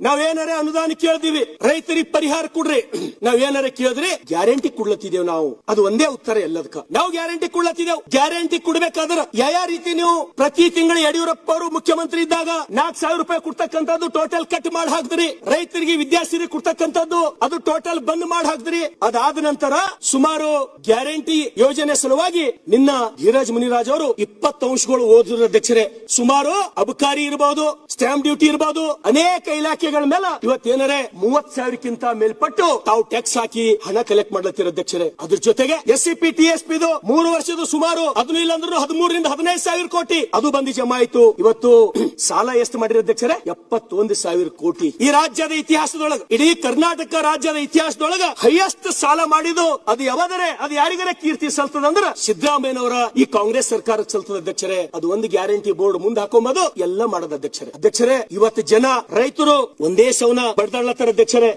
ನಾವೇನಾರೇ ಅನುದಾನ ಕೇಳ್ದಿವಿ, ರೈತರಿಗೆ ಪರಿಹಾರ ಕೊಡ್ರಿ, ನಾವೇನಾರ ಕೇಳಿದ್ರೆ ಗ್ಯಾರಂಟಿ ಕೊಡ್ಲತ್ತಿದೇವ್ ನಾವು. ಅದು ಒಂದೇ ಉತ್ತರ ಎಲ್ಲದಕ್ಕ. ನಾವು ಗ್ಯಾರಂಟಿ ಕೊಡ್ಲತ್ತಿದೇವ್. ಗ್ಯಾರಂಟಿ ಕೊಡ್ಬೇಕಾದ್ರ ಯಾವ ರೀತಿ ನೀವು ಪ್ರತಿ ತಿಂಗಳು ಯಡಿಯೂರಪ್ಪ ಅವರು ಮುಖ್ಯಮಂತ್ರಿ ಇದ್ದಾಗ 4,000 ರೂಪಾಯಿ ಕೊಡ್ತಕ್ಕಂಥದ್ದು ಟೋಟಲ್ ಕಟ್ ಮಾಡಿ ಹಾಕಿದ್ರಿ. ರೈತರಿಗೆ ವಿದ್ಯಾರ್ಥಿ ಕೊಡ್ತಕ್ಕಂಥದ್ದು ಅದು ಟೋಟಲ್ ಬಂದ್ ಮಾಡಿ ಹಾಕಿದ್ರಿ. ಅದಾದ ನಂತರ ಸುಮಾರು ಗ್ಯಾರಂಟಿ ಯೋಜನೆ ಸಲುವಾಗಿ ನಿನ್ನ ಧೀರಜ್ ಮುನಿರಾಜ್ ಅವರು 20 ಅಂಶಗಳು ಓದಿದ್ರು ಅಧ್ಯಕ್ಷರೇ. ಸುಮಾರು ಅಬಕಾರಿ ಇರಬಹುದು, ಸ್ಟಾಂಪ್ ಡ್ಯೂಟಿ ಇರಬಹುದು, ಅನೇಕ ಇಲಾಖೆಗಳ ಮೇಲೆ ಇವತ್ತೇನರೆ 30,000ಕ್ಕಿಂತ ಮೇಲ್ಪಟ್ಟು ತಾವು ಟ್ಯಾಕ್ಸ್ ಹಾಕಿ ಹಣ ಕಲೆಕ್ಟ್ ಮಾಡ್ಲತ್ತೀರ ಅಧ್ಯಕ್ಷರೇ. ಅದ್ರ ಜೊತೆಗೆ SCP TSP 3 ವರ್ಷದ ಸುಮಾರು 13,15,000 ಕೋಟಿ ಅದು ಬಂದು ಜಮಾ ಆಯ್ತು. ಇವತ್ತು ಸಾಲ ಎಷ್ಟು ಮಾಡಿರ ಅಧ್ಯಕ್ಷರೇ? 71,000 ಕೋಟಿ. ಈ ರಾಜ್ಯದ ಇತಿಹಾಸದೊಳಗೆ, ಇಡೀ ಕರ್ನಾಟಕ ರಾಜ್ಯದ ಇತಿಹಾಸದೊಳಗ ಹೈಯೆಸ್ಟ್ ಸಾಲ ಮಾಡಿದ್ದು ಅದು ಯಾವಾದರೆ ಅದು ಯಾರಿಗಾರ ಕೀರ್ತಿ ಸಲ್ತದಂದ್ರ ಸಿದ್ದರಾಮಯ್ಯನವರ ಈ ಕಾಂಗ್ರೆಸ್ ಸರ್ಕಾರಕ್ಕೆ ಸಲ್ತದ ಅಧ್ಯಕ್ಷರೇ. ಅದು ಒಂದು ಗ್ಯಾರಂಟಿ ಬೋರ್ಡ್ ಮುಂದೆ ಹಾಕೊಂಬದು ಎಲ್ಲ ಮಾಡೋದು ಅಧ್ಯಕ್ಷರೇ. ಇವತ್ತು ಜನ ರೈತರು ಒಂದೇ ಸೌನ ಬಡ್ದಾಡ್ಲತ್ತಾರ ಅಧ್ಯಕ್ಷರೇ.